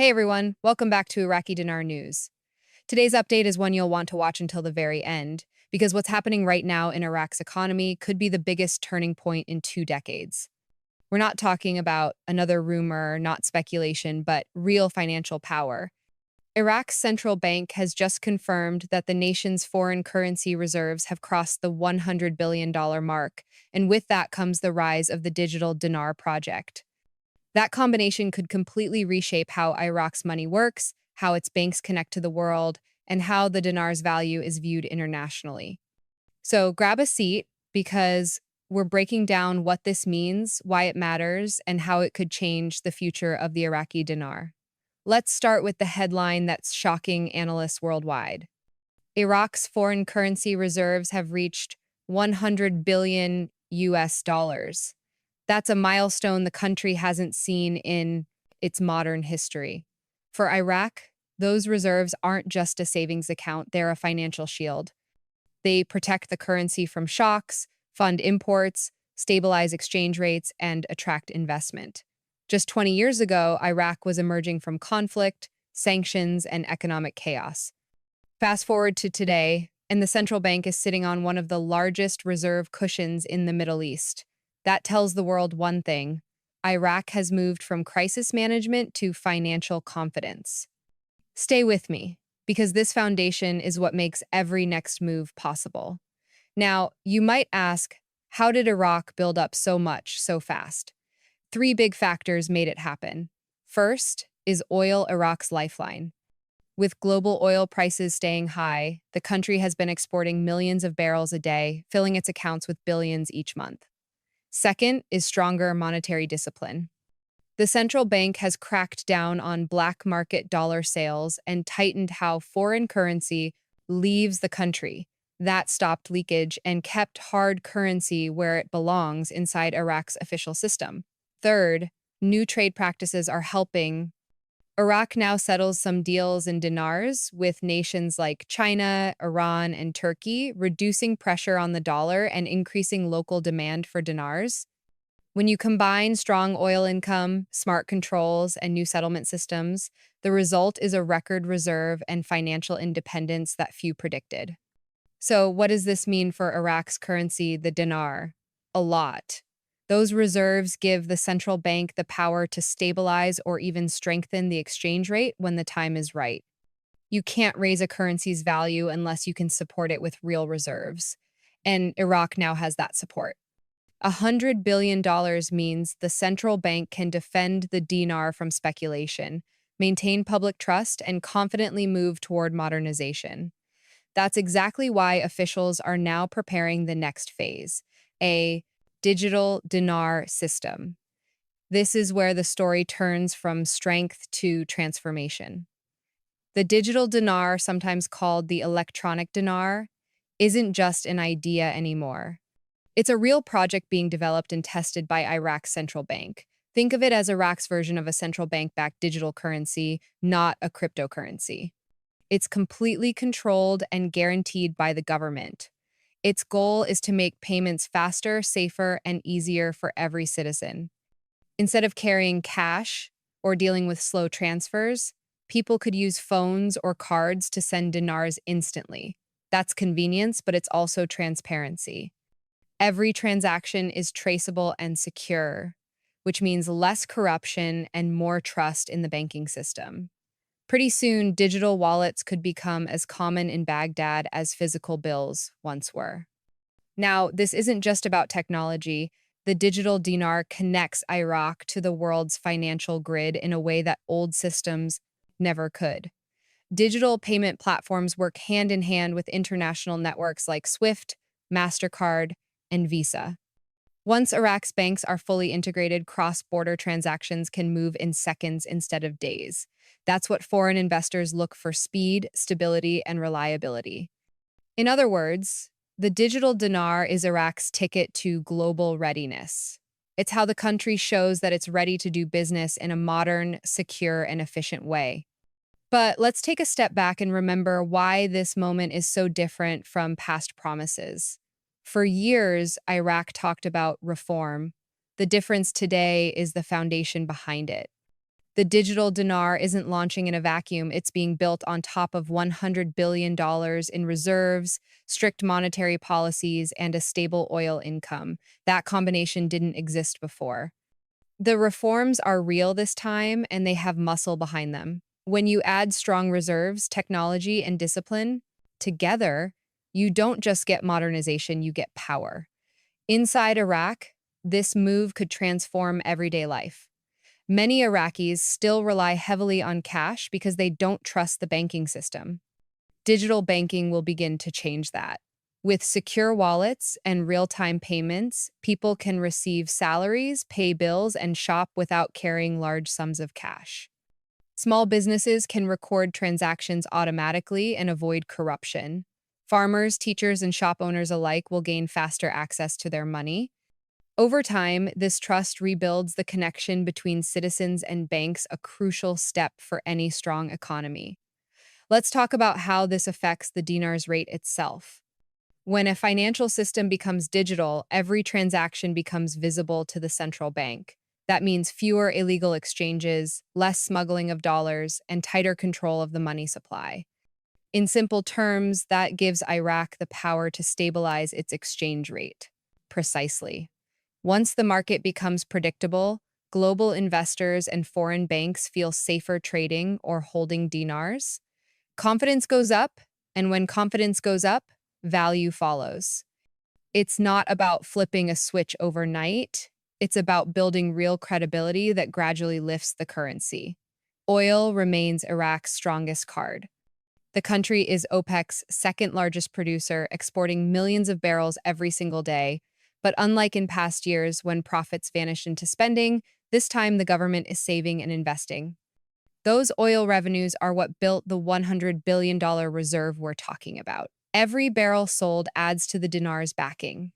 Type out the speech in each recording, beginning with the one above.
Hey everyone, welcome back to Iraqi Dinar News. Today's update is one you'll want to watch until the very end, because what's happening right now in Iraq's economy could be the biggest turning point in 2 decades. We're not talking about another rumor, not speculation, but real financial power. Iraq's central bank has just confirmed that the nation's foreign currency reserves have crossed the $100 billion mark, and with that comes the rise of the digital dinar project. That combination could completely reshape how Iraq's money works, how its banks connect to the world, and how the dinar's value is viewed internationally. So grab a seat because we're breaking down what this means, why it matters, and how it could change the future of the Iraqi dinar. Let's start with the headline that's shocking analysts worldwide. Iraq's foreign currency reserves have reached 100 billion US dollars. That's a milestone the country hasn't seen in its modern history. For Iraq, those reserves aren't just a savings account, they're a financial shield. They protect the currency from shocks, fund imports, stabilize exchange rates, and attract investment. Just 20 years ago, Iraq was emerging from conflict, sanctions, and economic chaos. Fast forward to today, and the central bank is sitting on one of the largest reserve cushions in the Middle East. That tells the world one thing: Iraq has moved from crisis management to financial confidence. Stay with me, because this foundation is what makes every next move possible. Now, you might ask, how did Iraq build up so much so fast? Three big factors made it happen. First is oil, Iraq's lifeline. With global oil prices staying high, the country has been exporting millions of barrels a day, filling its accounts with billions each month. Second is stronger monetary discipline. The central bank has cracked down on black market dollar sales and tightened how foreign currency leaves the country. That stopped leakage and kept hard currency where it belongs inside Iraq's official system. Third, new trade practices are helping. Iraq now settles some deals in dinars with nations like China, Iran, and Turkey, reducing pressure on the dollar and increasing local demand for dinars. When you combine strong oil income, smart controls, and new settlement systems, the result is a record reserve and financial independence that few predicted. So, what does this mean for Iraq's currency, the dinar? A lot. Those reserves give the central bank the power to stabilize or even strengthen the exchange rate when the time is right. You can't raise a currency's value unless you can support it with real reserves. And Iraq now has that support. $100 billion means the central bank can defend the dinar from speculation, maintain public trust, and confidently move toward modernization. That's exactly why officials are now preparing the next phase, a digital dinar system. This is where the story turns from strength to transformation. The digital dinar, sometimes called the electronic dinar, isn't just an idea anymore. It's a real project being developed and tested by Iraq's central bank. Think of it as Iraq's version of a central bank-backed digital currency, not a cryptocurrency. It's completely controlled and guaranteed by the government. Its goal is to make payments faster, safer, and easier for every citizen. Instead of carrying cash or dealing with slow transfers, people could use phones or cards to send dinars instantly. That's convenience, but it's also transparency. Every transaction is traceable and secure, which means less corruption and more trust in the banking system. Pretty soon, digital wallets could become as common in Baghdad as physical bills once were. Now, this isn't just about technology. The digital dinar connects Iraq to the world's financial grid in a way that old systems never could. Digital payment platforms work hand in hand with international networks like SWIFT, MasterCard, and Visa. Once Iraq's banks are fully integrated, cross-border transactions can move in seconds instead of days. That's what foreign investors look for: speed, stability, and reliability. In other words, the digital dinar is Iraq's ticket to global readiness. It's how the country shows that it's ready to do business in a modern, secure, and efficient way. But let's take a step back and remember why this moment is so different from past promises. For years, Iraq talked about reform. The difference today is the foundation behind it. The digital dinar isn't launching in a vacuum, it's being built on top of $100 billion in reserves, strict monetary policies, and a stable oil income. That combination didn't exist before. The reforms are real this time, and they have muscle behind them. When you add strong reserves, technology, and discipline together, you don't just get modernization, you get power. Inside Iraq, this move could transform everyday life. Many Iraqis still rely heavily on cash because they don't trust the banking system. Digital banking will begin to change that. With secure wallets and real-time payments, people can receive salaries, pay bills, and shop without carrying large sums of cash. Small businesses can record transactions automatically and avoid corruption. Farmers, teachers, and shop owners alike will gain faster access to their money. Over time, this trust rebuilds the connection between citizens and banks, a crucial step for any strong economy. Let's talk about how this affects the dinar's rate itself. When a financial system becomes digital, every transaction becomes visible to the central bank. That means fewer illegal exchanges, less smuggling of dollars, and tighter control of the money supply. In simple terms, that gives Iraq the power to stabilize its exchange rate. Precisely. Once the market becomes predictable, global investors and foreign banks feel safer trading or holding dinars. Confidence goes up, and when confidence goes up, value follows. It's not about flipping a switch overnight. It's about building real credibility that gradually lifts the currency. Oil remains Iraq's strongest card. The country is OPEC's second largest producer, exporting millions of barrels every single day. But unlike in past years when profits vanished into spending, this time the government is saving and investing. Those oil revenues are what built the $100 billion reserve we're talking about. Every barrel sold adds to the dinar's backing.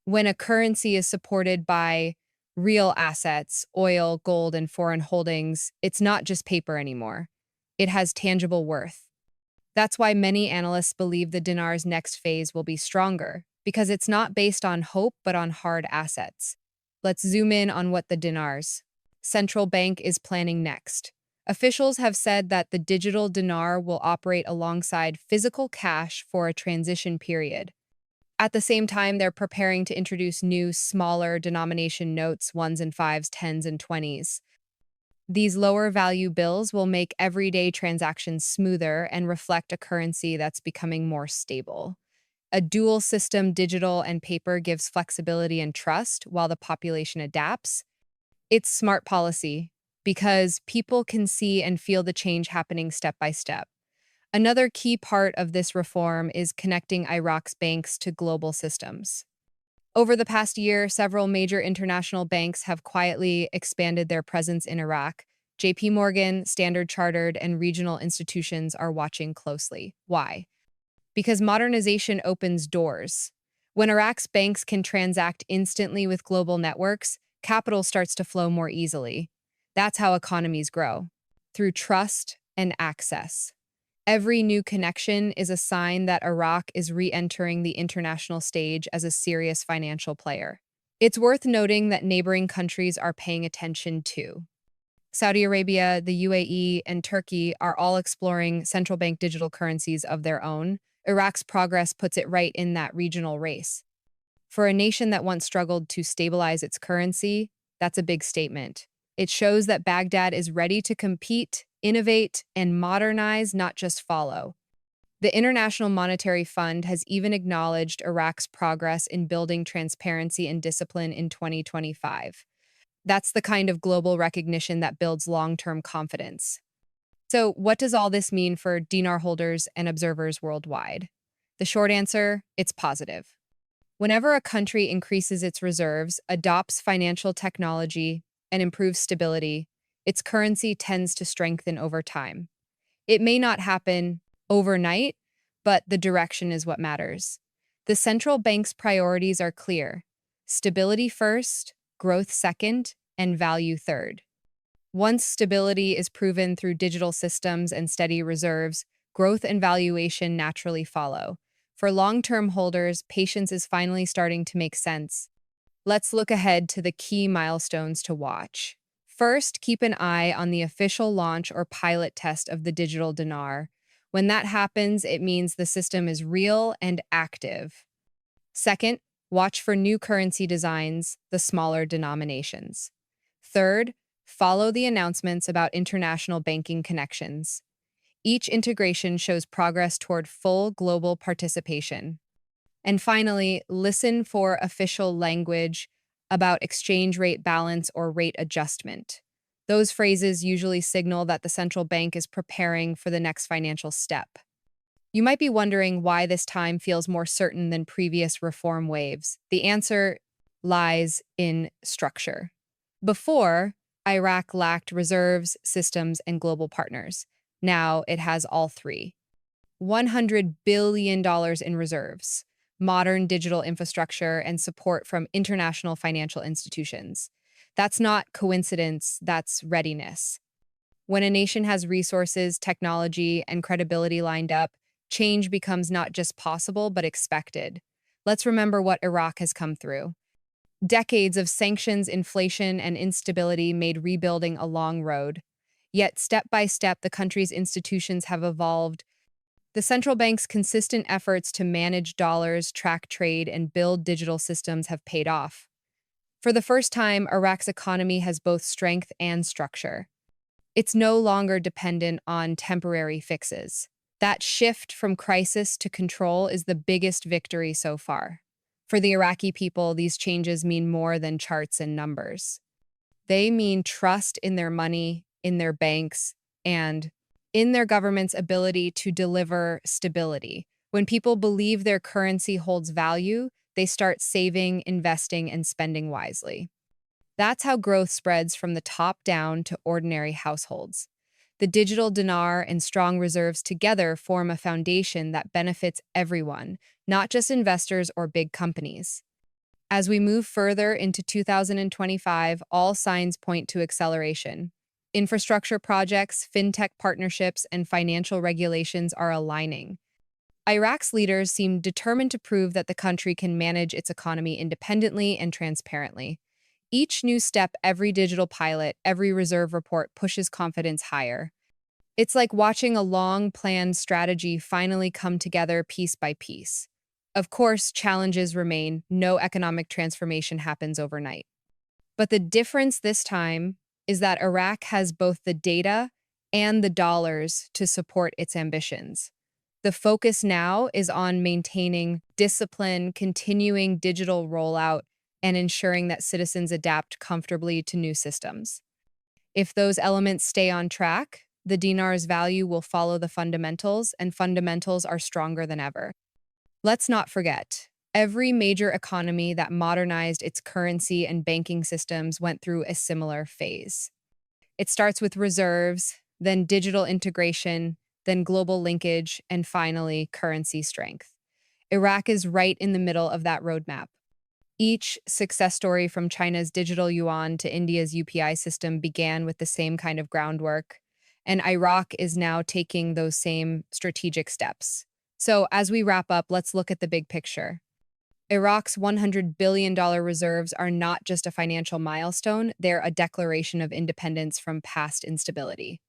When a currency is supported by real assets, oil, gold, and foreign holdings, it's not just paper anymore. It has tangible worth. That's why many analysts believe the dinar's next phase will be stronger, because it's not based on hope but on hard assets. Let's zoom in on what the dinar's central bank is planning next. Officials have said that the digital dinar will operate alongside physical cash for a transition period. At the same time, they're preparing to introduce new, smaller denomination notes, ones and fives, tens and twenties. These lower value bills will make everyday transactions smoother and reflect a currency that's becoming more stable. A dual system, digital and paper, gives flexibility and trust while the population adapts. It's smart policy because people can see and feel the change happening step by step. Another key part of this reform is connecting Iraq's banks to global systems. Over the past year, several major international banks have quietly expanded their presence in Iraq. JP Morgan, Standard Chartered, and regional institutions are watching closely. Why? Because modernization opens doors. When Iraq's banks can transact instantly with global networks, capital starts to flow more easily. That's how economies grow, through trust and access. Every new connection is a sign that Iraq is re-entering the international stage as a serious financial player. It's worth noting that neighboring countries are paying attention too. Saudi Arabia, the UAE, and Turkey are all exploring central bank digital currencies of their own. Iraq's progress puts it right in that regional race. For a nation that once struggled to stabilize its currency, that's a big statement. It shows that Baghdad is ready to compete, innovate, and modernize, not just follow. The International Monetary Fund has even acknowledged Iraq's progress in building transparency and discipline in 2025. That's the kind of global recognition that builds long-term confidence. So, what does all this mean for dinar holders and observers worldwide? The short answer, it's positive. Whenever a country increases its reserves, adopts financial technology, and improves stability, its currency tends to strengthen over time. It may not happen overnight, but the direction is what matters. The central bank's priorities are clear: stability first, growth second, and value third. Once stability is proven through digital systems and steady reserves, growth and valuation naturally follow. For long-term holders, patience is finally starting to make sense. Let's look ahead to the key milestones to watch. First, keep an eye on the official launch or pilot test of the digital dinar. When that happens, it means the system is real and active. Second, watch for new currency designs, the smaller denominations. Third, follow the announcements about international banking connections. Each integration shows progress toward full global participation. And finally, listen for official language about exchange rate balance or rate adjustment. Those phrases usually signal that the central bank is preparing for the next financial step. You might be wondering why this time feels more certain than previous reform waves. The answer lies in structure. Before, Iraq lacked reserves, systems, and global partners. Now it has all three. $100 billion in reserves, modern digital infrastructure, and support from international financial institutions. That's not coincidence, that's readiness. When a nation has resources, technology, and credibility lined up, change becomes not just possible, but expected. Let's remember what Iraq has come through. Decades of sanctions, inflation, and instability made rebuilding a long road. Yet, step by step, the country's institutions have evolved. The central bank's consistent efforts to manage dollars, track trade, and build digital systems have paid off. For the first time, Iraq's economy has both strength and structure. It's no longer dependent on temporary fixes. That shift from crisis to control is the biggest victory so far. For the Iraqi people, these changes mean more than charts and numbers. They mean trust in their money, in their banks, and in their government's ability to deliver stability. When people believe their currency holds value, they start saving, investing, and spending wisely. That's how growth spreads from the top down to ordinary households. The digital dinar and strong reserves together form a foundation that benefits everyone, not just investors or big companies. As we move further into 2025, all signs point to acceleration. Infrastructure projects, fintech partnerships, and financial regulations are aligning. Iraq's leaders seem determined to prove that the country can manage its economy independently and transparently. Each new step, every digital pilot, every reserve report pushes confidence higher. It's like watching a long-planned strategy finally come together piece by piece. Of course, challenges remain. No economic transformation happens overnight. But the difference this time is that Iraq has both the data and the dollars to support its ambitions. The focus now is on maintaining discipline, continuing digital rollout, and ensuring that citizens adapt comfortably to new systems. If those elements stay on track, the dinar's value will follow the fundamentals, and fundamentals are stronger than ever. Let's not forget, every major economy that modernized its currency and banking systems went through a similar phase. It starts with reserves, then digital integration, then global linkage, and finally, currency strength. Iraq is right in the middle of that roadmap. Each success story from China's digital yuan to India's UPI system began with the same kind of groundwork, and Iraq is now taking those same strategic steps. So, as we wrap up, let's look at the big picture. Iraq's $100 billion reserves are not just a financial milestone, they're a declaration of independence from past instability.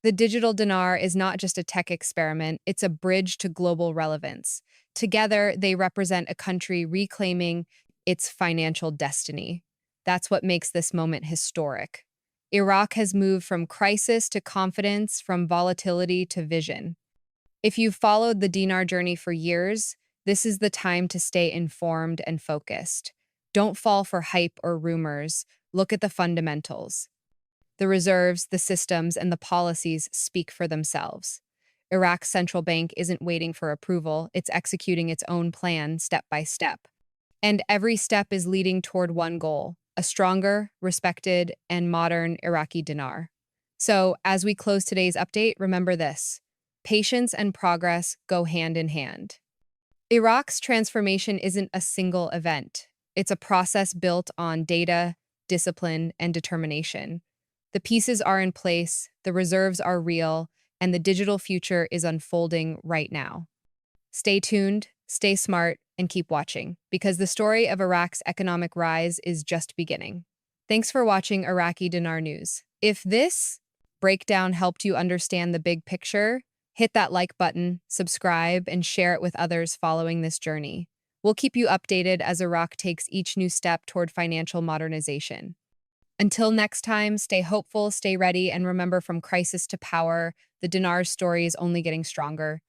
The digital dinar is not just a tech experiment, it's a bridge to global relevance. Together, they represent a country reclaiming its financial destiny. That's what makes this moment historic. Iraq has moved from crisis to confidence, from volatility to vision. If you've followed the dinar journey for years, this is the time to stay informed and focused. Don't fall for hype or rumors. Look at the fundamentals. The reserves, the systems, and the policies speak for themselves. Iraq's central bank isn't waiting for approval, it's executing its own plan step by step. And every step is leading toward one goal: a stronger, respected, and modern Iraqi dinar. So, as we close today's update, remember this: patience and progress go hand in hand. Iraq's transformation isn't a single event, it's a process built on data, discipline, and determination. The pieces are in place, the reserves are real, and the digital future is unfolding right now. Stay tuned, stay smart, and keep watching, because the story of Iraq's economic rise is just beginning. Thanks for watching Iraqi Dinar News. If this breakdown helped you understand the big picture, hit that like button, subscribe, and share it with others following this journey. We'll keep you updated as Iraq takes each new step toward financial modernization. Until next time, stay hopeful, stay ready, and remember from crisis to power, the dinar's story is only getting stronger.